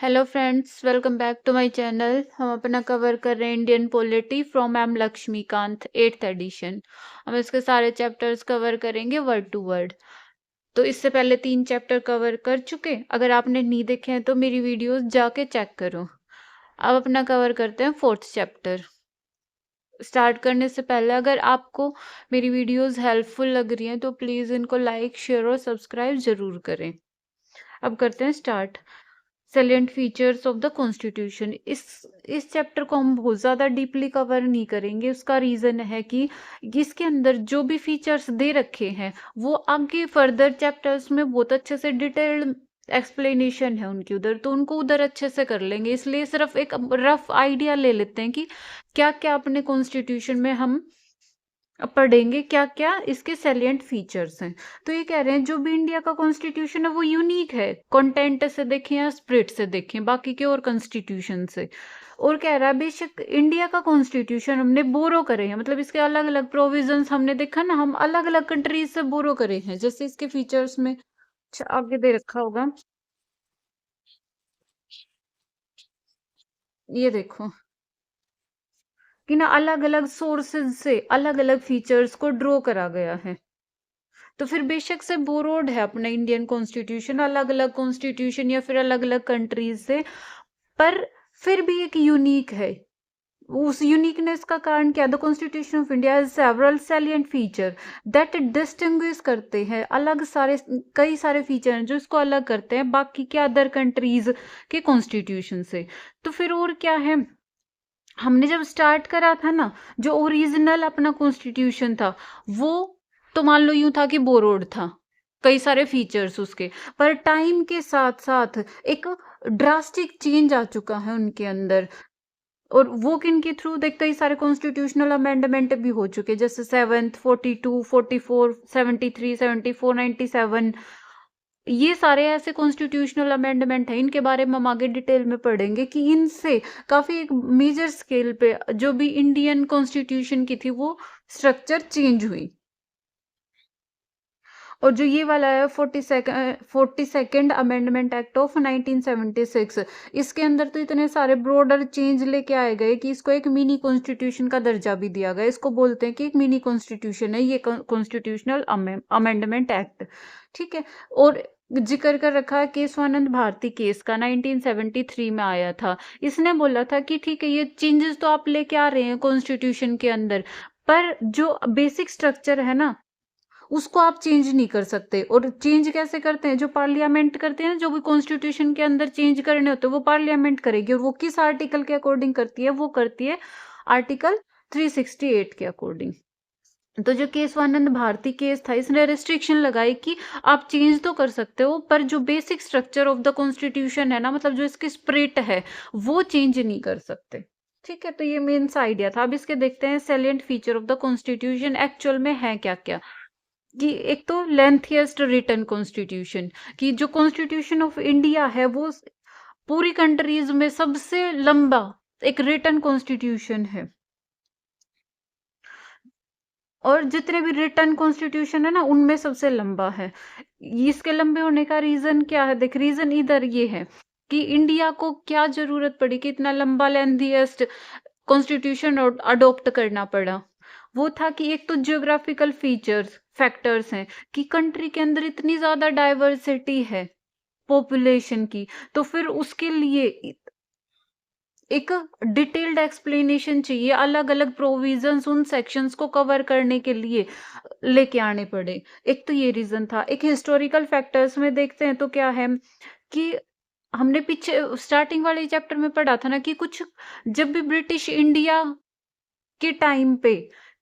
Hello friends, welcome back to my channel. हम अपना cover कर रहे हैं Indian polity from M Laxmikanth 8th edition. हम इसके सारे चैप्टर्स कवर करेंगे वर्ड टू वर्ड। तो इससे पहले 3 चैप्टर कवर कर चुके। अगर आपने नहीं देखे हैं तो मेरी वीडियोस जाके चेक करो। अब अपना कवर करते हैं 4th चैप्टर। स्टार्ट करने से पहले अगर आपको मेरी वीडियोस हेल्पफुल लग रही हैं तो प्लीज़ इनको लाइक, शेयर और सब्सक्राइब ज़रूर करें। अब करते हैं start. Salient features of the constitution. इस चैप्टर को हम बहुत ज़्यादा डीपली कवर नहीं करेंगे। उसका रीज़न है कि इसके अंदर जो भी फीचर्स दे रखे हैं वो आगे फर्दर चैप्टर्स में बहुत अच्छे से डिटेल्ड एक्सप्लेनेशन है उनकी उधर, तो उनको उधर अच्छे से कर लेंगे। इसलिए सिर्फ एक रफ आइडिया ले लेते हैं कि क्या क्या अपने कॉन्स्टिट्यूशन में हम पढ़ेंगे, क्या क्या इसके सैलिएंट फीचर्स हैं। तो ये कह रहे हैं जो भी इंडिया का कॉन्स्टिट्यूशन है वो यूनिक है, कंटेंट से देखें या स्पिरिट से देखें बाकी के और कॉन्स्टिट्यूशन से। और कह रहा है बेशक इंडिया का कॉन्स्टिट्यूशन हमने बोरो करे हैं, मतलब इसके अलग अलग प्रोविजंस हमने देखा ना, हम अलग अलग कंट्रीज से बोरो करे हैं। जैसे इसके फीचर्स में आगे दे रखा होगा, ये देखो कि ना अलग अलग सोर्सेज से अलग अलग फीचर्स को ड्रॉ करा गया है। तो फिर बेशक से बोरोड है अपना इंडियन कॉन्स्टिट्यूशन अलग अलग कॉन्स्टिट्यूशन या फिर अलग अलग कंट्रीज से, पर फिर भी एक यूनिक है। उस यूनिकनेस का कारण क्या? The constitution of India has several salient feature that distinguish करते हैं। अलग सारे कई सारे फीचर हैं जो इसको अलग करते हैं बाकी के अदर कंट्रीज के कॉन्स्टिट्यूशन से। तो फिर और क्या है, हमने जब स्टार्ट करा था ना, जो ओरिजिनल अपना कॉन्स्टिट्यूशन था वो तो मान लो यूं था कि बोरोड था, कई सारे फीचर्स उसके, पर टाइम के साथ साथ एक ड्रास्टिक चेंज आ चुका है उनके अंदर। और वो किन के थ्रू? देख, कई सारे कॉन्स्टिट्यूशनल अमेंडमेंट भी हो चुके, जैसे 7th, 42, 44, 73, 74, 97। ये सारे ऐसे कॉन्स्टिट्यूशनल अमेंडमेंट हैं, इनके बारे में हम आगे डिटेल में पढ़ेंगे कि इनसे काफी एक मेजर स्केल पे जो भी इंडियन कॉन्स्टिट्यूशन की थी वो स्ट्रक्चर चेंज हुई। और जो ये वाला है 42nd अमेंडमेंट एक्ट ऑफ 1976, इसके अंदर तो इतने सारे ब्रॉडर चेंज लेके आए गए कि इसको एक मिनी कॉन्स्टिट्यूशन का दर्जा भी दिया गया। इसको बोलते हैं कि एक मिनी कॉन्स्टिट्यूशन है ये कॉन्स्टिट्यूशनल अमेंडमेंट एक्ट। ठीक है। और जिक्र कर रखा है केशवानंद भारती केस का, 1973 में आया था। इसने बोला था कि ठीक है ये चेंजेस तो आप लेके आ रहे हैं कॉन्स्टिट्यूशन के अंदर, पर जो बेसिक स्ट्रक्चर है ना उसको आप चेंज नहीं कर सकते। और चेंज कैसे करते हैं? जो पार्लियामेंट करते हैं, जो भी कॉन्स्टिट्यूशन के अंदर चेंज करने होते हैं वो पार्लियामेंट करेगी। और वो किस आर्टिकल के अकॉर्डिंग करती है? वो करती है आर्टिकल 368 के अकॉर्डिंग। तो जो केशवानंद भारती केस था, इसने रिस्ट्रिक्शन लगाई कि आप चेंज तो कर सकते हो पर जो basic structure of the constitution है ना, मतलब जो इसकी स्पिरिट है वो चेंज नहीं कर सकते। ठीक है, तो ये मेन सा आइडिया था। अब इसके देखते हैं salient feature of the constitution actual में है क्या क्या। कि एक तो लेंथिएस्ट रिटन कॉन्स्टिट्यूशन, कि जो कॉन्स्टिट्यूशन ऑफ इंडिया है वो पूरी कंट्रीज में सबसे लंबा एक रिटन कॉन्स्टिट्यूशन है। और जितने भी रिटन कॉन्स्टिट्यूशन है ना उनमें सबसे लंबा है। इसके लंबे होने का रीजन क्या है? देख, रीजन इधर ये है कि इंडिया को क्या जरूरत पड़ी कि इतना लंबा लेंथिएस्ट कॉन्स्टिट्यूशन अडॉप्ट करना पड़ा। वो था कि एक तो जियोग्राफिकल फीचर्स फैक्टर्स हैं कि कंट्री के अंदर इतनी ज्यादा डाइवर्सिटी है पॉपुलेशन की, तो फिर उसके लिए एक डिटेल्ड एक्सप्लेनेशन चाहिए, अलग अलग प्रोविजंस उन सेक्शंस को कवर करने के लिए लेके आने पड़े। एक तो ये रीजन था। एक हिस्टोरिकल फैक्टर्स में देखते हैं तो क्या है कि हमने पीछे स्टार्टिंग वाले चैप्टर में पढ़ा था ना कि कुछ जब भी ब्रिटिश इंडिया के टाइम पे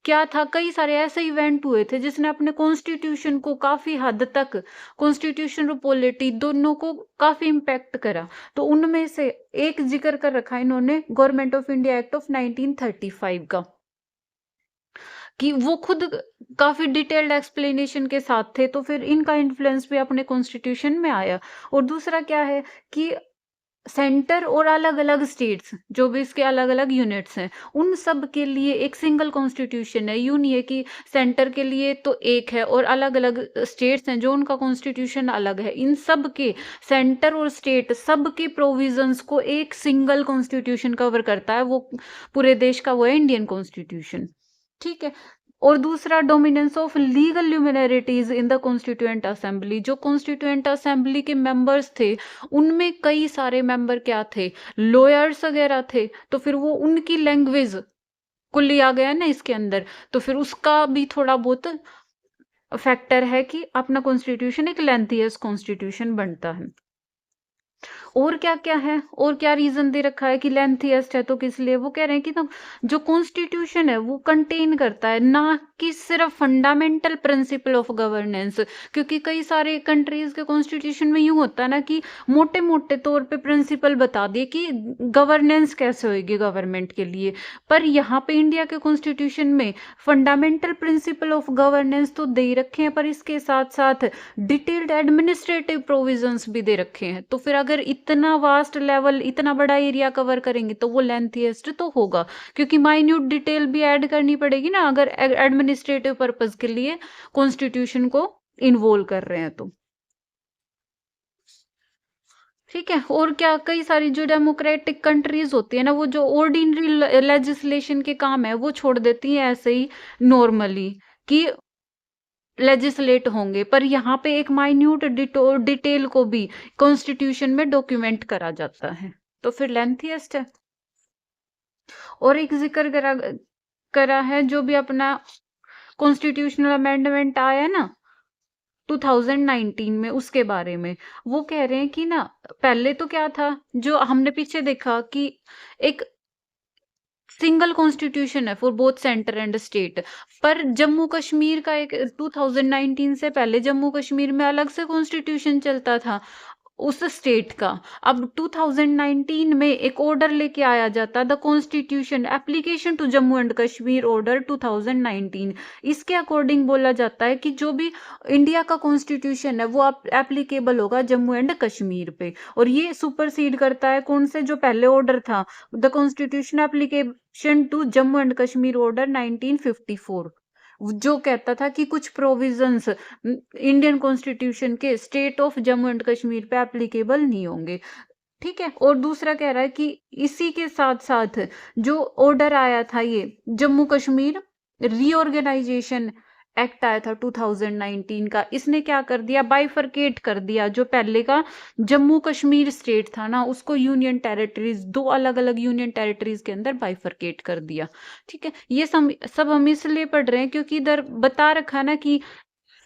क्या था, कई सारे ऐसे इवेंट हुए थे जिसने अपने कॉन्स्टिट्यूशन को काफी हद तक, कॉन्स्टिट्यूशन और पॉलिटी दोनों को काफी इम्पैक्ट करा। तो उनमें से एक जिक्र कर रखा है इन्होंने government of India act of 1935 का, कि वो खुद काफी डिटेल्ड एक्सप्लेनेशन के साथ थे। तो फिर इनका इन्फ्लुएंस भी अपने कॉन्स्टिट्यूशन में आया। और दूसरा क्या है कि सेंटर और अलग-अलग स्टेट्स जो भी इसके अलग-अलग यूनिट्स हैं, उन सब के लिए एक सिंगल कॉन्स्टिट्यूशन है। यूँ नहीं है कि सेंटर के लिए तो एक है और अलग-अलग स्टेट्स हैं जो उनका कॉन्स्टिट्यूशन अलग है। इन सब के सेंटर और स्टेट सबके प्रोविजंस को एक सिंगल कॉन्स्टिट्यूशन कवर करता है, वो पूरे देश का वो है इंडियन कॉन्स्टिट्यूशन। ठीक है? और दूसरा dominance of legal luminaries in the constituent assembly. जो कॉन्स्टिट्यूएंट असेंबली के मेंबर्स थे, उनमें कई सारे मेंबर क्या थे, लॉयर्स वगैरह थे, तो फिर वो उनकी लैंग्वेज को लिया गया ना इसके अंदर, तो फिर उसका भी थोड़ा बहुत फैक्टर है कि अपना कॉन्स्टिट्यूशन एक लेंथियस कॉन्स्टिट्यूशन बनता है। और क्या-क्या है और क्या रीज़न दे रखा है कि लेंथीएस्ट है, तो किस लिए वो कह रहे हैं कि ना जो कॉन्स्टिट्यूशन है वो कंटेन करता है ना कि सिर्फ फंडामेंटल प्रिंसिपल ऑफ गवर्नेंस। क्योंकि कई सारे कंट्रीज के कॉन्स्टिट्यूशन में यूं होता है ना कि मोटे-मोटे तौर पे प्रिंसिपल बता दिए कि गवर्नेंस कैसे होगी गवर्नमेंट के लिए, पर यहाँ पे इंडिया के कॉन्स्टिट्यूशन में फंडामेंटल प्रिंसिपल ऑफ गवर्नेंस तो दे ही रखे हैं, पर इसके साथ साथ डिटेल्ड एडमिनिस्ट्रेटिव प्रोविजंस भी दे रखे हैं। तो फिर अगर इतना वास्ट लेवल, इतना बड़ा एरिया कवर करेंगे तो वो लेंथीएस्ट तो होगा, क्योंकि माइन्यूट डिटेल भी ऐड करनी पड़ेगी ना अगर एडमिनिस्ट्रेटिव पर्पस के लिए कॉन्स्टिट्यूशन को इन्वॉल्व कर रहे हैं तो। ठीक है, और क्या कई सारी जो डेमोक्रेटिक कंट्रीज होती है ना, वो जो ऑर्डिनरी लेजिस्लेशन के काम है वो छोड़ देती है ऐसे ही नॉर्मली कि लेजिस्लेट होंगे, पर यहाँ पे एक माइन्यूट डिटेल को भी कॉन्स्टिट्यूशन में डॉक्यूमेंट करा जाता है, तो फिर लेंथीएस्ट है। और एक जिक्र करा है जो भी अपना कॉन्स्टिट्यूशनल अमेंडमेंट आया ना 2019 में, उसके बारे में वो कह रहे हैं कि ना पहले तो क्या था जो हमने पीछे देखा कि एक सिंगल कॉन्स्टिट्यूशन है for both centre and state, पर जम्मू कश्मीर का एक 2019 से पहले जम्मू कश्मीर में अलग से कॉन्स्टिट्यूशन चलता था उस स्टेट का। अब 2019 में एक ऑर्डर लेके आया जाता, the constitution application to Jammu and Kashmir order 2019। इसके अकॉर्डिंग बोला जाता है कि जो भी इंडिया का कॉन्स्टिट्यूशन है वो एप्लीकेबल होगा जम्मू एंड कश्मीर पे, और ये सुपरसीड करता है कौन से जो पहले ऑर्डर था, the constitution application to Jammu and Kashmir order 1954, जो कहता था कि कुछ प्रोविजंस इंडियन कॉन्स्टिट्यूशन के state of Jammu and Kashmir पे एप्लीकेबल नहीं होंगे। ठीक है, और दूसरा कह रहा है कि इसी के साथ साथ जो ऑर्डर आया था ये जम्मू कश्मीर रीऑर्गेनाइजेशन एक्ट आया था 2019 का, इसने क्या कर दिया, बाइफरकेट कर दिया जो पहले का जम्मू कश्मीर स्टेट था ना उसको यूनियन टेरिटरीज, दो अलग अलग यूनियन टेरिटरीज के अंदर बाइफरकेट कर दिया। ठीक है, ये सब हम इसलिए पढ़ रहे हैं क्योंकि इधर बता रखा ना कि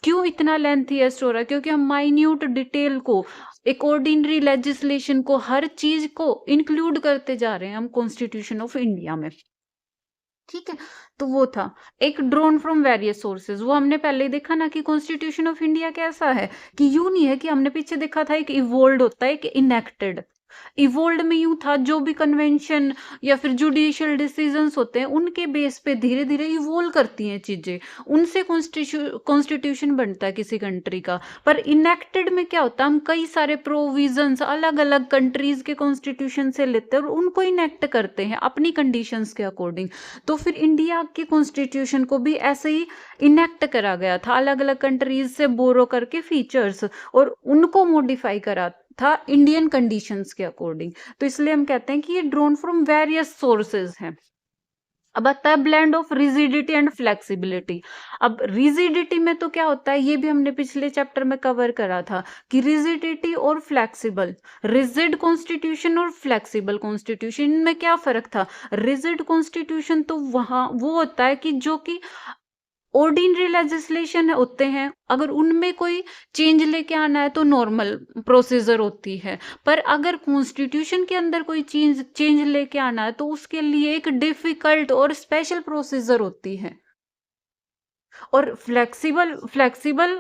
क्यों इतना लेंथीएस्ट हो रहा है, क्योंकि हम माइन्यूट डिटेल को, एक ऑर्डिनरी लेजिस्लेशन को, हर चीज को इंक्लूड करते जा रहे हैं हम कॉन्स्टिट्यूशन ऑफ इंडिया में। ठीक है, तो वो था एक ड्रोन फ्रॉम वेरियस सोर्सेज, वो हमने पहले ही देखा ना कि कॉन्स्टिट्यूशन ऑफ इंडिया कैसा है कि यूं नहीं है कि हमने पीछे देखा था एक इवोल्ड होता है एक इनेक्टेड। इवोल्ड में यूं था जो भी कन्वेंशन या फिर जुडिशियल डिसीजंस होते हैं उनके बेस पे धीरे धीरे इवोल्व करती हैं चीजें, उनसे कॉन्स्टिट्यूशन बनता है किसी कंट्री का। पर इनेक्टेड में क्या होता है, हम कई सारे प्रोविजंस अलग अलग कंट्रीज के कॉन्स्टिट्यूशन से लेते हैं और उनको इनेक्ट करते हैं अपनी कंडीशंस के अकॉर्डिंग। तो फिर इंडिया के कॉन्स्टिट्यूशन को भी ऐसे ही इनेक्ट करा गया था अलग अलग कंट्रीज से बोरो करके फीचर्स, और उनको मॉडिफाई करा था इंडियन कंडीशंस के अकॉर्डिंग। तो इसलिए हम कहते हैं कि ये ड्रोन फ्रॉम वेरियस सोर्सेज हैं। अब आता है blend of rigidity and flexibility. अब रिजिडिटी में तो क्या होता है, ये भी हमने पिछले चैप्टर में कवर करा था कि रिजिडिटी और फ्लेक्सिबल, रिजिड कॉन्स्टिट्यूशन और फ्लेक्सिबल कॉन्स्टिट्यूशन में क्या फर्क था। रिजिड कॉन्स्टिट्यूशन तो वहां वो होता है कि जो कि ऑर्डिनरी लेजिस्लेशन होते हैं, अगर उनमें कोई चेंज लेके आना है तो नॉर्मल प्रोसीजर होती है, पर अगर कॉन्स्टिट्यूशन के अंदर कोई चेंज लेके आना है तो उसके लिए एक डिफिकल्ट और स्पेशल प्रोसीजर होती है। और फ्लेक्सिबल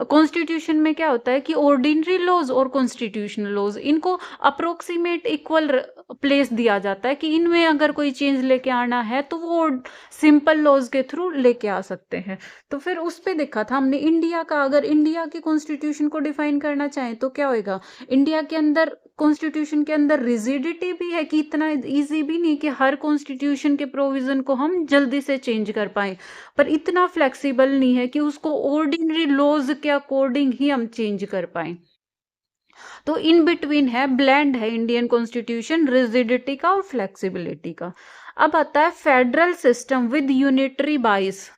कॉन्स्टिट्यूशन में क्या होता है कि ऑर्डिनरी लॉज और कॉन्स्टिट्यूशनल लॉज इनको अप्रोक्सीमेट इक्वल प्लेस दिया जाता है कि इनमें अगर कोई चेंज लेके आना है तो वो सिंपल लॉज के थ्रू लेके आ सकते हैं। तो फिर उस पे देखा था हमने इंडिया का, अगर इंडिया के कॉन्स्टिट्यूशन को डिफाइन करना चाहें तो क्या होएगा, इंडिया के अंदर कॉन्स्टिट्यूशन के अंदर रिजिडिटी भी है कि इतना इजी भी नहीं कि हर कॉन्स्टिट्यूशन के प्रोविजन को हम जल्दी से चेंज कर पाए, पर इतना फ्लेक्सिबल नहीं है कि उसको ऑर्डिनरी लॉज के अकॉर्डिंग ही हम चेंज कर पाए। तो इन बिटवीन है, ब्लेंड है इंडियन कॉन्स्टिट्यूशन रिजिडिटी का और फ्लेक्सिबिलिटी का। अब आता है फेडरल सिस्टम विद यूनिटरी बाइस।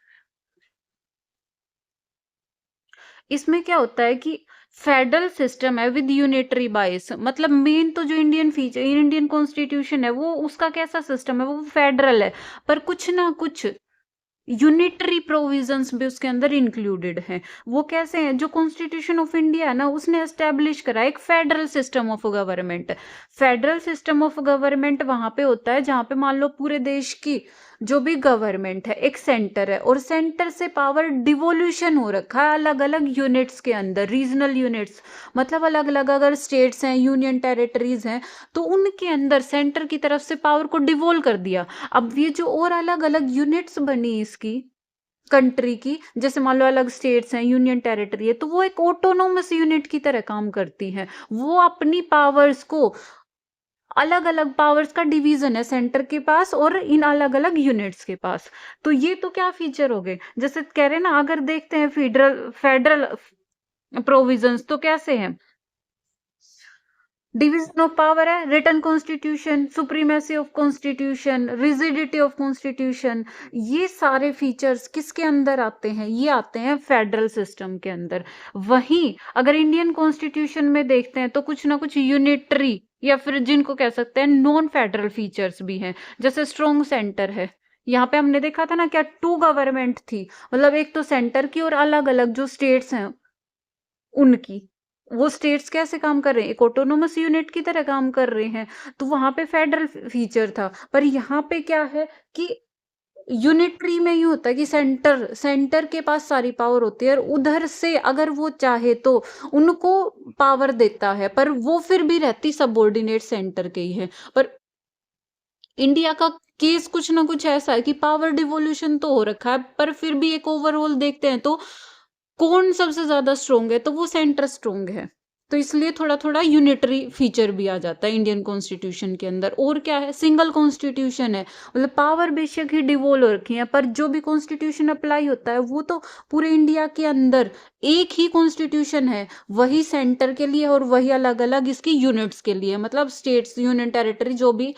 इसमें क्या होता है कि फेडरल सिस्टम है विद यूनिटरी बाइस, मतलब मेन तो जो इंडियन फीचर इंडियन कॉन्स्टिट्यूशन है वो उसका कैसा सिस्टम है, वो फेडरल है, पर कुछ ना कुछ यूनिटरी प्रोविजंस भी उसके अंदर इंक्लूडेड हैं। वो कैसे हैं, जो कॉन्स्टिट्यूशन ऑफ इंडिया है ना उसने एस्टेब्लिश करा एक federal system of government. Federal system of government वहां पे होता है जहां पे मान लो पूरे देश की जो भी गवर्नमेंट है एक सेंटर है, और सेंटर से पावर डिवोल्यूशन हो रखा है अलग अलग यूनिट्स के अंदर, रीजनल यूनिट्स, मतलब अलग अलग अगर स्टेट्स हैं, यूनियन टेरिटरीज हैं, तो उनके अंदर सेंटर की तरफ से पावर को डिवोल्व कर दिया। अब ये जो और अलग अलग यूनिट्स बनी इसकी कंट्री की, जैसे मान लो अलग स्टेट्स हैं, यूनियन टेरिटरी है, तो वो एक ऑटोनोमस यूनिट की तरह काम करती हैं। वो अपनी पावर्स को, अलग अलग पावर्स का डिवीजन है सेंटर के पास और इन अलग अलग यूनिट्स के पास। तो ये तो क्या फीचर हो गए, जैसे कह रहे हैं ना, अगर देखते हैं फेडरल फेडरल प्रोविजंस तो कैसे हैं, डिवीजन ऑफ पावर है, written constitution, supremacy of constitution, rigidity of constitution, ये सारे फीचर्स किसके अंदर आते हैं, ये आते हैं फेडरल सिस्टम के अंदर। वहीं अगर इंडियन कॉन्स्टिट्यूशन में देखते हैं तो कुछ ना कुछ यूनिटरी या फिर जिनको कह सकते हैं नॉन फेडरल फीचर्स भी हैं, जैसे स्ट्रॉन्ग सेंटर है। यहाँ पे हमने देखा था ना क्या टू गवर्नमेंट थी, मतलब एक तो सेंटर की और अलग अलग जो स्टेट्स हैं उनकी, वो स्टेट्स कैसे काम कर रहे हैं, एक ऑटोनोमस यूनिट की तरह काम कर रहे हैं, तो वहां पे फेडरल फीचर था। पर यहाँ पे क्या है कि यूनिटरी में ही होता है कि सेंटर सेंटर के पास सारी पावर होती है और उधर से अगर वो चाहे तो उनको पावर देता है, पर वो फिर भी रहती सबऑर्डिनेट सेंटर के ही है। पर इंडिया का केस कुछ ना कुछ ऐसा है कि पावर डिवोल्यूशन तो हो रखा है, पर फिर भी एक ओवरऑल देखते हैं तो कौन सबसे ज्यादा स्ट्रोंग है, तो वो सेंटर स्ट्रोंग है। तो इसलिए थोड़ा थोड़ा यूनिटरी फीचर भी आ जाता है इंडियन कॉन्स्टिट्यूशन के अंदर। और क्या है, सिंगल कॉन्स्टिट्यूशन है, मतलब पावर बेशक ही डिवोल्व हो रखी है, पर जो भी कॉन्स्टिट्यूशन अप्लाई होता है वो तो पूरे इंडिया के अंदर एक ही कॉन्स्टिट्यूशन है, वही सेंटर के लिए और वही अलग अलग इसकी यूनिट्स के लिए, मतलब स्टेट्स, यूनियन टेरिटरी जो भी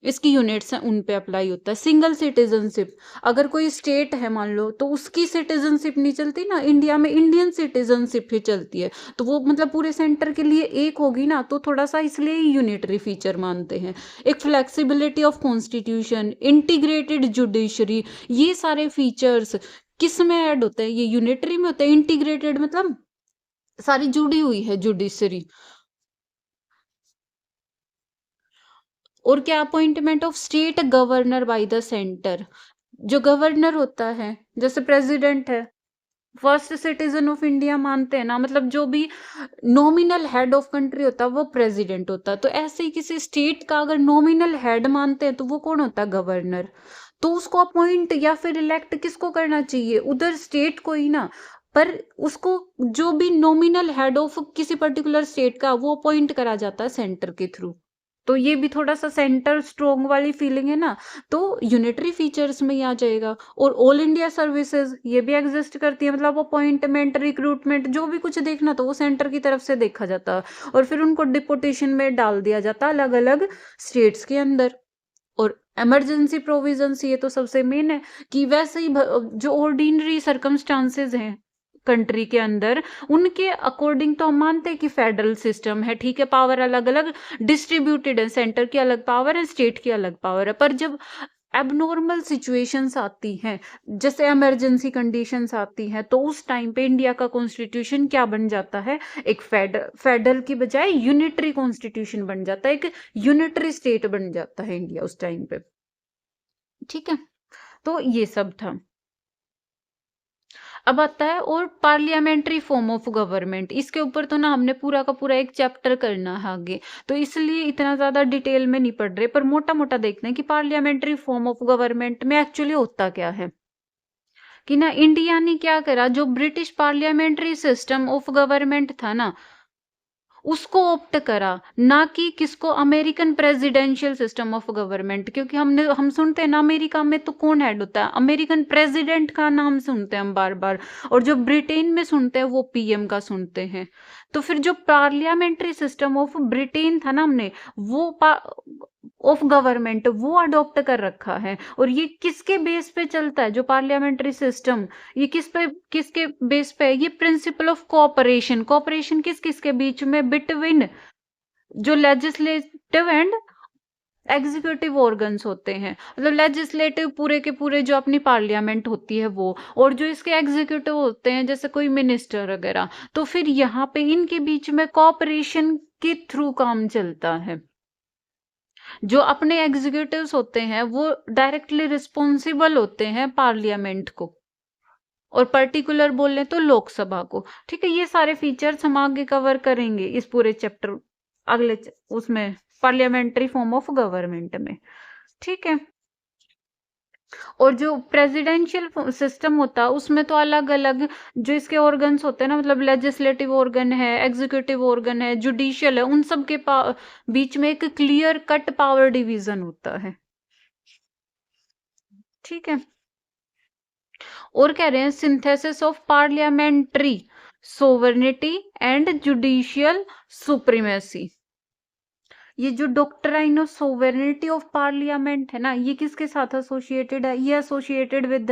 इसकी यूनिट्स हैं उन पे अप्लाई होता है। सिंगल सिटीजनशिप, अगर कोई स्टेट है मान लो तो उसकी सिटीजनशिप नहीं चलती ना, इंडिया में इंडियन सिटीजनशिप ही चलती है, तो वो मतलब पूरे सेंटर के लिए एक होगी ना, तो थोड़ा सा इसलिए यूनिटरी फीचर मानते हैं। एक flexibility of constitution, integrated judiciary, ये सारे फीचर्स किस में ऐड होते हैं, ये यूनिटरी में होते हैं। इंटीग्रेटेड मतलब सारी जुड़ी हुई है जुडिशरी। और क्या, appointment of state governor by the centre, जो गवर्नर होता है जैसे प्रेसिडेंट है, फर्स्ट सिटीजन ऑफ इंडिया मानते हैं ना, मतलब जो भी नॉमिनल हेड ऑफ कंट्री होता है वो प्रेसिडेंट होता है। तो ऐसे ही किसी स्टेट का अगर नॉमिनल हेड मानते हैं तो वो कौन होता है, गवर्नर। तो उसको अपॉइंट या फिर इलेक्ट किसको करना चाहिए, उधर स्टेट को ही ना, पर उसको जो भी नॉमिनल हेड ऑफ किसी पर्टिकुलर स्टेट का वो अपॉइंट करा जाता है सेंटर के थ्रू। तो ये भी थोड़ा सा सेंटर स्ट्रोंग वाली फीलिंग है ना, तो यूनिटरी फीचर्स में ही आ जाएगा। और ऑल इंडिया सर्विसेज ये भी एग्जिस्ट करती है, मतलब अपॉइंटमेंट, रिक्रूटमेंट, जो भी कुछ देखना तो वो सेंटर की तरफ से देखा जाता है, और फिर उनको डिपोटेशन में डाल दिया जाता है अलग अलग स्टेट्स के अंदर। और इमरजेंसी प्रोविजंस ये तो सबसे मेन है कि वैसे ही जो ऑर्डिनरी सर्कमस्टांसेस हैं कंट्री के अंदर, उनके अकॉर्डिंग तो हम मानते हैं कि फेडरल सिस्टम है, ठीक है, पावर अलग अलग डिस्ट्रीब्यूटेड है, सेंटर की अलग पावर है, स्टेट की अलग पावर है। पर जब एबनॉर्मल सिचुएशंस आती हैं, जैसे इमरजेंसी कंडीशंस आती हैं, तो उस टाइम पे इंडिया का कॉन्स्टिट्यूशन क्या बन जाता है, एक फेडरल की बजाय यूनिटरी कॉन्स्टिट्यूशन बन जाता है, एक यूनिटरी स्टेट बन जाता है इंडिया उस टाइम पे। ठीक है, तो ये सब था। अब आता है और पार्लियामेंट्री फॉर्म ऑफ गवर्नमेंट, इसके ऊपर तो ना हमने पूरा का पूरा एक चैप्टर करना है आगे, तो इसलिए इतना ज्यादा डिटेल में नहीं पढ़ रहे, पर मोटा मोटा देखते हैं कि पार्लियामेंट्री फॉर्म ऑफ गवर्नमेंट में एक्चुअली होता क्या है। कि ना इंडिया ने क्या करा, जो British parliamentary system of government था ना, उसको ऑप्ट करा, ना कि किसको, American presidential system of government. क्योंकि हम सुनते हैं ना अमेरिका में तो कौन हेड होता है, अमेरिकन प्रेसिडेंट का नाम सुनते हैं हम बार बार, और जो ब्रिटेन में सुनते हैं वो पीएम का सुनते हैं। तो फिर जो पार्लियामेंट्री सिस्टम ऑफ ब्रिटेन था ना, हमने वो ऑफ गवर्नमेंट वो अडॉप्ट कर रखा है। और ये किसके बेस पे चलता है, जो पार्लियामेंट्री सिस्टम, ये किसके बेस पे है, ये प्रिंसिपल ऑफ कोऑपरेशन। कोऑपरेशन किस किस के बीच में, बिटवीन जो लेजिस्लेटिव एंड एग्जीक्यूटिव ऑर्गन्स होते हैं। मतलब लेजिस्लेटिव पूरे के पूरे जो अपनी पार्लियामेंट होती है वो, और जो इसके एग्जीक्यूटिव होते हैं जैसे कोई मिनिस्टर वगैरह, तो फिर यहाँ पे इनके बीच में कोऑपरेशन के थ्रू काम चलता है। जो अपने एग्जीक्यूटिव्स होते हैं वो डायरेक्टली रिस्पॉन्सिबल होते हैं पार्लियामेंट को, और पर्टिकुलर बोल लें तो लोकसभा को। ठीक है, ये सारे फीचर्स हम आगे कवर करेंगे इस पूरे चैप्टर उसमें पार्लियामेंट्री फॉर्म ऑफ गवर्नमेंट में। ठीक है, और जो प्रेसिडेंशियल सिस्टम होता है उसमें तो अलग अलग जो इसके ऑर्गन्स होते हैं ना, मतलब लेजिस्लेटिव ऑर्गन है, एग्जीक्यूटिव ऑर्गन है, जुडिशियल है, उन सब के बीच में एक क्लियर कट पावर डिवीजन होता है। ठीक है, और कह रहे हैं synthesis of parliamentary sovereignty and judicial supremacy. ये जो डॉक्ट्राइन ऑफ सोवेरेनिटी ऑफ पार्लियामेंट है ना, ये किसके साथ एसोसिएटेड है, ये एसोसिएटेड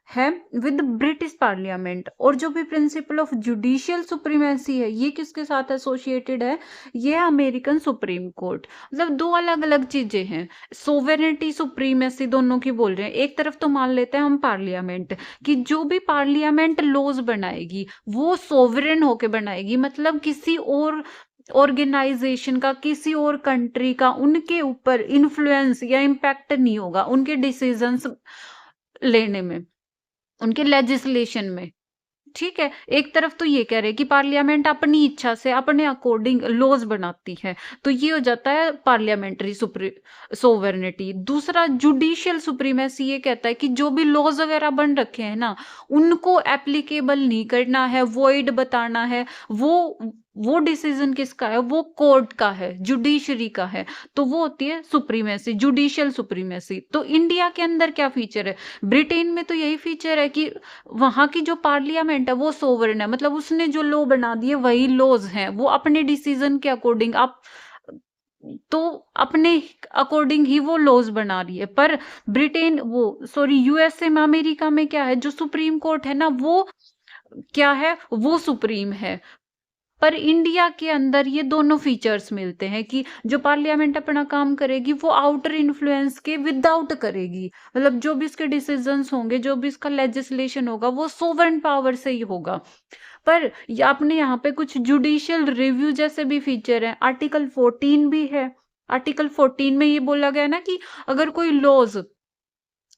है विद ब्रिटिश पार्लियामेंट। और जो भी प्रिंसिपल ऑफ जुडिशियल सुप्रीमेसी है ये किसके साथ एसोसिएटेड है, ये अमेरिकन सुप्रीम कोर्ट। मतलब दो अलग अलग चीजें हैं, सोवेरेनिटी सुप्रीमेसी दोनों की बोल रहे हैं। एक तरफ तो मान लेते हैं हम पार्लियामेंट कि जो भी पार्लियामेंट लॉज बनाएगी वो सोवरेन होके बनाएगी, मतलब किसी और ऑर्गेनाइजेशन का, किसी और कंट्री का उनके ऊपर इन्फ्लुएंस या इम्पैक्ट नहीं होगा उनके डिसीजंस लेने में, उनके लेजिस्लेशन में। ठीक है, एक तरफ तो ये कह रहे हैं कि पार्लियामेंट अपनी इच्छा से अपने अकॉर्डिंग लॉज बनाती है, तो ये हो जाता है पार्लियामेंट्री सोवेरेनिटी। दूसरा जुडिशियल सुप्रीमेसी ये कहता है कि जो भी लॉज वगैरह बन रखे हैं ना उनको एप्लीकेबल नहीं करना है, वॉइड बताना है, वो डिसीजन किसका है, वो कोर्ट का है, जुडिशरी का है। तो वो होती है सुप्रीमेसी, जुडिशियल सुप्रीमेसी। तो इंडिया के अंदर क्या फीचर है, ब्रिटेन में तो यही फीचर है कि वहां की जो पार्लियामेंट है वो सोवरेन है, मतलब उसने जो लॉ बना दिए वही लॉज हैं, वो अपने डिसीजन के अकॉर्डिंग आप तो अपने अकॉर्डिंग ही वो लॉज बना रही है। पर ब्रिटेन वो सॉरी यूएसए में, अमेरिका में क्या है, जो सुप्रीम कोर्ट है ना वो क्या है, वो सुप्रीम है। पर इंडिया के अंदर ये दोनों फीचर्स मिलते हैं कि जो पार्लियामेंट अपना काम करेगी वो आउटर इन्फ्लुएंस के विदाउट करेगी, मतलब जो भी इसके डिसीजंस होंगे, जो भी इसका लेजिस्लेशन होगा वो सोवरेन पावर से ही होगा। पर आपने यहाँ पे कुछ जुडिशियल रिव्यू जैसे भी फीचर है, आर्टिकल 14 भी है। आर्टिकल 14 में ये बोला गया ना कि अगर कोई लॉज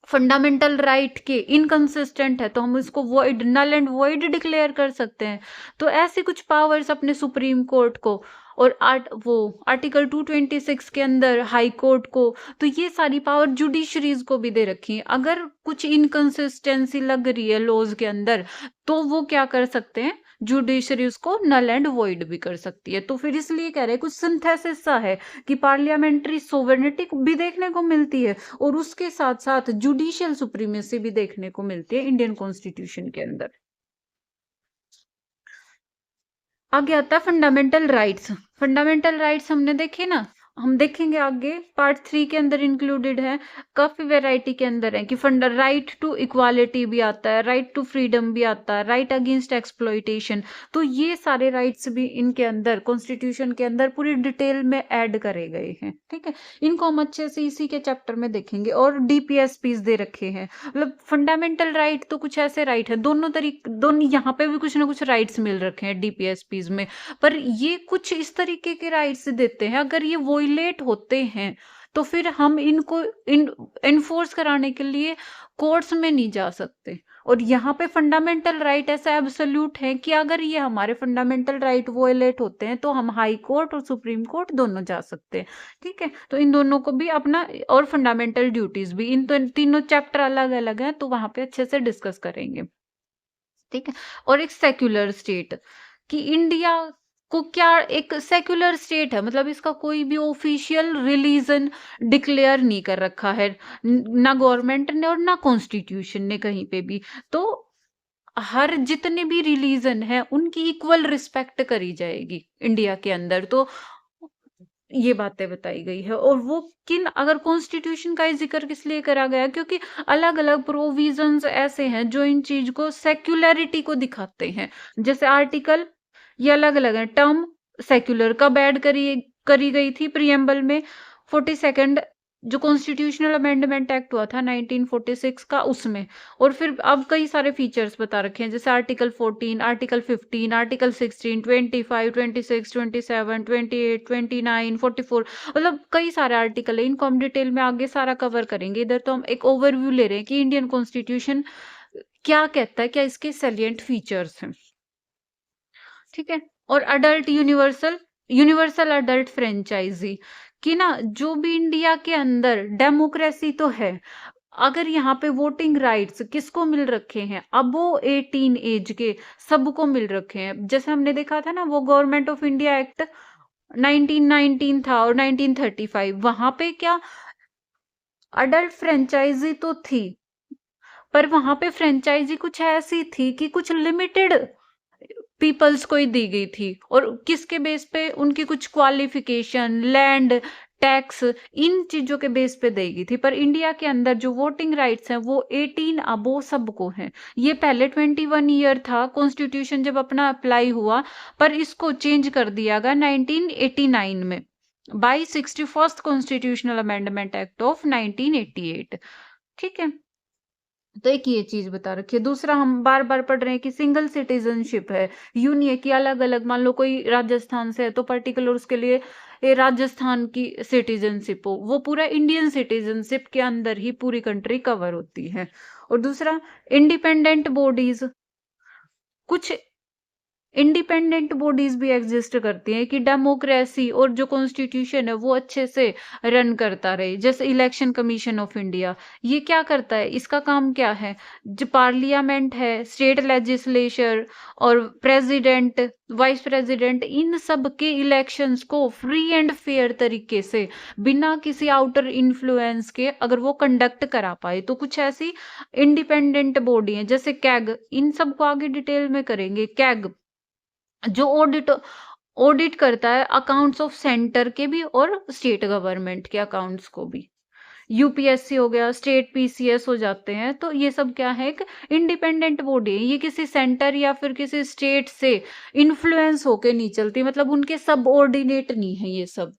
फंडामेंटल राइट के इनकंसिस्टेंट है तो हम इसको void, null and void declare कर सकते हैं। तो ऐसी कुछ पावर्स अपने सुप्रीम कोर्ट को, और आर्टिकल 226 के अंदर हाई कोर्ट को, तो ये सारी पावर जुडिशरीज को भी दे रखी है। अगर कुछ इनकंसिस्टेंसी लग रही है लॉज के अंदर तो वो क्या कर सकते हैं, जुडिशरी उसको नल एंड वॉइड भी कर सकती है। तो फिर इसलिए कह रहे हैं कुछ सिंथेसिस सा है कि पार्लियामेंट्री सोवेरेनिटी भी देखने को मिलती है और उसके साथ साथ जुडिशियल सुप्रीमेसी भी देखने को मिलती है इंडियन कॉन्स्टिट्यूशन के अंदर। आगे आता है फंडामेंटल राइट्स। फंडामेंटल राइट्स हमने देखे ना, हम देखेंगे आगे पार्ट 3 के अंदर इंक्लूडेड है, काफी वैरायटी के अंदर है कि राइट टू इक्वालिटी भी आता है, राइट टू फ्रीडम भी आता है, राइट अगेंस्ट एक्सप्लॉइटेशन। तो ये सारे राइट्स भी इनके अंदर कॉन्स्टिट्यूशन के अंदर पूरी डिटेल में ऐड करे गए हैं। ठीक है, इनको हम अच्छे से इसी के चैप्टर में देखेंगे। और डीपीएसपीज दे रखे हैं, मतलब फंडामेंटल राइट तो कुछ ऐसे राइट है, दोनों यहाँ पे भी कुछ ना कुछ राइट्स मिल रखे हैं डीपीएसपीज में। पर ये कुछ इस तरीके के राइट्स देते हैं, अगर ये वोयलेट होते हैं तो फिर हम इनको इन्फोर्स कराने के लिए कोर्ट्स में नहीं जा सकते। और यहाँ पे फंडामेंटल राइट ऐसा एब्सोल्यूट है कि अगर ये हमारे फंडामेंटल राइट वोयलेट होते हैं तो हम हाई कोर्ट और सुप्रीम कोर्ट दोनों जा सकते हैं। ठीक है, तो इन दोनों को भी अपना, और फंडामेंटल ड्यूटीज भी, इन तीनों चैप्टर अलग अलग हैं तो वहां पे अच्छे से डिस्कस करेंगे। ठीक है, और एक सेक्युलर स्टेट कि इंडिया को क्या एक सेक्युलर स्टेट है, मतलब इसका कोई भी ऑफिशियल रिलीजन डिक्लेयर नहीं कर रखा है, ना गवर्नमेंट ने और ना कॉन्स्टिट्यूशन ने कहीं पे भी। तो हर जितने भी रिलीजन है उनकी इक्वल रिस्पेक्ट करी जाएगी इंडिया के अंदर। तो ये बातें बताई गई है। और वो किन, अगर कॉन्स्टिट्यूशन का ही जिक्र किस लिए करा गया, क्योंकि अलग अलग प्रोविजंस ऐसे हैं जो इन चीज को सेक्युलरिटी को दिखाते हैं। जैसे आर्टिकल ये अलग अलग है, टर्म सेक्युलर कब ऐड करी गई थी प्रियम्बल में, 42nd जो कॉन्स्टिट्यूशनल अमेंडमेंट एक्ट हुआ था 1946 का, उसमें। और फिर अब कई सारे फीचर्स बता रखे हैं, जैसे आर्टिकल 14, आर्टिकल 15, आर्टिकल 16, 25, 26, 27, 28, 29, 44, मतलब कई सारे आर्टिकल है। इनको हम डिटेल में आगे सारा कवर करेंगे। इधर तो हम एक ओवरव्यू ले रहे हैं कि इंडियन कॉन्स्टिट्यूशन क्या कहता है, क्या इसके सैलिएंट फीचर्स हैं। ठीक है। और अडल्ट यूनिवर्सल अडल्ट फ्रेंचाइजी कि ना, जो भी इंडिया के अंदर डेमोक्रेसी तो है, अगर यहाँ पे वोटिंग राइट्स किसको मिल रखे हैं, अबो 18 एज के सबको मिल रखे हैं। जैसे हमने देखा था ना, वो गवर्नमेंट ऑफ इंडिया एक्ट 1919 था और 1935, वहां पे क्या अडल्ट फ्रेंचाइजी तो थी, पर वहां पे फ्रेंचाइजी कुछ ऐसी थी कि कुछ लिमिटेड पीपल्स को ही दी गई थी, और किसके बेस पे, उनकी कुछ क्वालिफिकेशन, लैंड, टैक्स, इन चीजों के बेस पे दी गई थी। पर इंडिया के अंदर जो वोटिंग राइट्स हैं वो 18 अबो सबको हैं। ये पहले 21 ईयर था कॉन्स्टिट्यूशन जब अपना अप्लाई हुआ, पर इसको चेंज कर दिया गया 1989 में by 61st constitutional amendment act of 1988। ठीक है। तो एक ये चीज बता रखी है। दूसरा, हम बार बार पढ़ रहे हैं कि सिंगल सिटीजनशिप है, यूनियन की अलग अलग, मान लो कोई राजस्थान से है तो पर्टिकुलर उसके लिए ये राजस्थान की सिटीजनशिप हो, वो पूरा इंडियन सिटीजनशिप के अंदर ही पूरी कंट्री कवर होती है। और दूसरा, इंडिपेंडेंट बॉडीज, कुछ इंडिपेंडेंट बॉडीज भी एग्जिस्ट करती हैं कि डेमोक्रेसी और जो कॉन्स्टिट्यूशन है वो अच्छे से रन करता रहे। जैसे इलेक्शन कमीशन ऑफ इंडिया, ये क्या करता है, इसका काम क्या है, जो पार्लियामेंट है, स्टेट लेजिस्लेचर और प्रेसिडेंट, वाइस प्रेसिडेंट, इन सब के इलेक्शंस को फ्री एंड फेयर तरीके से बिना किसी आउटर इन्फ्लुएंस के अगर वो कंडक्ट करा पाए, तो कुछ ऐसी इंडिपेंडेंट बॉडी है। जैसे कैग, इन सब को आगे डिटेल में करेंगे। कैग जो ऑडिट करता है अकाउंट्स ऑफ सेंटर के भी और स्टेट गवर्नमेंट के अकाउंट्स को भी। यूपीएससी हो गया, स्टेट पीसीएस हो जाते हैं, तो ये सब क्या है, एक इंडिपेंडेंट बॉडी है। ये किसी सेंटर या फिर किसी स्टेट से इन्फ्लुएंस होके नहीं चलती, मतलब उनके सबऑर्डिनेट नहीं है ये सब।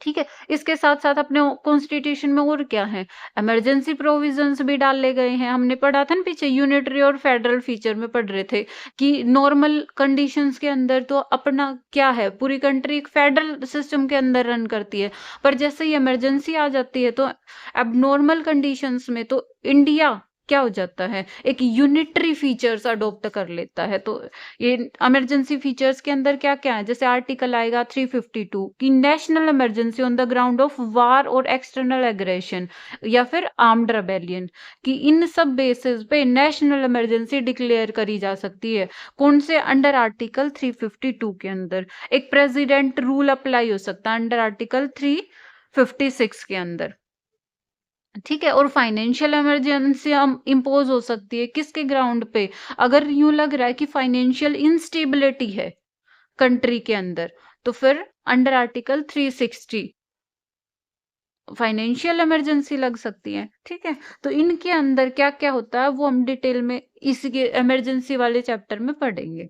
ठीक है। इसके साथ साथ अपने कॉन्स्टिट्यूशन में और क्या है, इमरजेंसी प्रोविजंस भी डाले गए हैं। हमने पढ़ा था ना पीछे, यूनिटरी और फेडरल फीचर में पढ़ रहे थे कि नॉर्मल कंडीशंस के अंदर तो अपना क्या है, पूरी कंट्री एक फेडरल सिस्टम के अंदर रन करती है, पर जैसे ही इमरजेंसी आ जाती है तो अब नॉर्मल कंडीशंस में तो इंडिया क्या हो जाता है, एक यूनिटरी फीचर्स अडॉप्ट कर लेता है। तो ये इमरजेंसी फीचर्स के अंदर क्या क्या है, जैसे आर्टिकल आएगा 352 कि national emergency on the ground of war और एक्सटर्नल एग्रेशन या फिर आर्म्ड रेबेलियन, कि इन सब बेसिस पे नेशनल इमरजेंसी डिक्लेयर करी जा सकती है। कौन से, अंडर आर्टिकल 352 के अंदर एक प्रेसिडेंट रूल अप्लाई हो सकता है अंडर आर्टिकल 356 के अंदर। ठीक है। और फाइनेंशियल इमरजेंसी हम इम्पोज हो सकती है किसके ग्राउंड पे, अगर यूं लग रहा है कि फाइनेंशियल इंस्टेबिलिटी है कंट्री के अंदर, तो फिर अंडर आर्टिकल 360 फाइनेंशियल इमरजेंसी लग सकती है। ठीक है। तो इनके अंदर क्या क्या होता है वो हम डिटेल में इसके इमरजेंसी वाले चैप्टर में पढ़ेंगे।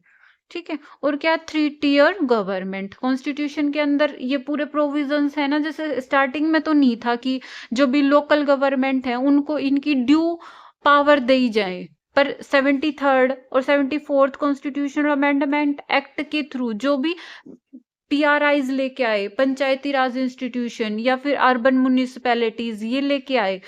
ठीक है। और क्या, 3 टियर गवर्नमेंट, कॉन्स्टिट्यूशन के अंदर ये पूरे प्रोविजंस है ना। जैसे स्टार्टिंग में तो नहीं था कि जो भी लोकल गवर्नमेंट है उनको इनकी ड्यू पावर दी जाए, पर 73rd और 74th कॉन्स्टिट्यूशनल अमेंडमेंट एक्ट के थ्रू जो भी पीआरआईज लेके आए, पंचायती राज इंस्टीट्यूशन या फिर अर्बन म्युनिसिपैलिटीज, ये लेके आए,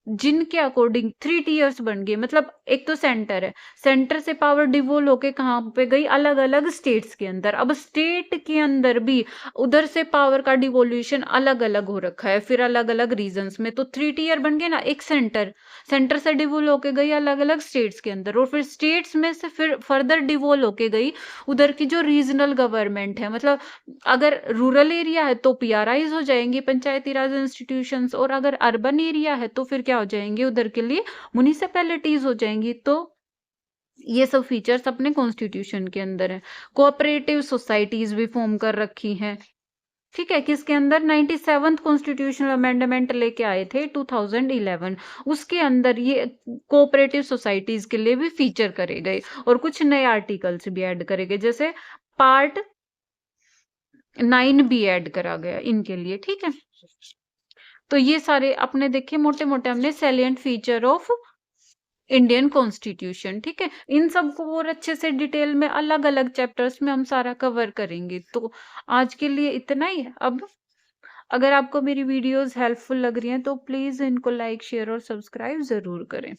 जिनके अकॉर्डिंग 3 टियर्स बन गए, मतलब एक तो सेंटर है, सेंटर से पावर डिवोल्व होके कहाँ पे गई, अलग अलग स्टेट्स के अंदर। अब स्टेट के अंदर भी उधर से पावर का डिवोल्यूशन अलग अलग हो रखा है, फिर अलग अलग रीजन्स में। तो 3 टीयर बन गए ना, एक सेंटर, सेंटर से डिवोल्व होके गई अलग अलग स्टेट्स के अंदर, और फिर स्टेट्स में से फिर फर्दर डिवोल्व होके गई उधर की जो रीजनल गवर्नमेंट है। मतलब अगर रूरल एरिया है तो पीआरआईज हो जाएंगे, पंचायती राज इंस्टीट्यूशंस, और अगर अर्बन एरिया है तो फिर क्या हो जाएंगे, उधर के लिए म्युनिसिपैलिटीज हो जाएंगी। तो ये सब फीचर्स अपने कॉन्स्टिट्यूशन के अंदर है। कोऑपरेटिव सोसाइटीज भी फॉर्म कर रखी हैं, ठीक है, किसके अंदर, 97th कॉन्स्टिट्यूशनल अमेंडमेंट लेके आए थे 2011, उसके अंदर ये कोऑपरेटिव सोसाइटीज के लिए भी फीचर करे गए, और कुछ नए आर्टिकल्स भी ऐड करे गए, जैसे पार्ट 9 भी ऐड करा गया इनके लिए, ठीक है। तो ये सारे अपने देखे मोटे मोटे हमने salient feature of Indian constitution, ठीक है। इन सबको और अच्छे से डिटेल में अलग अलग चैप्टर्स में हम सारा कवर करेंगे। तो आज के लिए इतना ही। अब अगर आपको मेरी वीडियोस हेल्पफुल लग रही हैं तो प्लीज इनको लाइक, शेयर और सब्सक्राइब जरूर करें।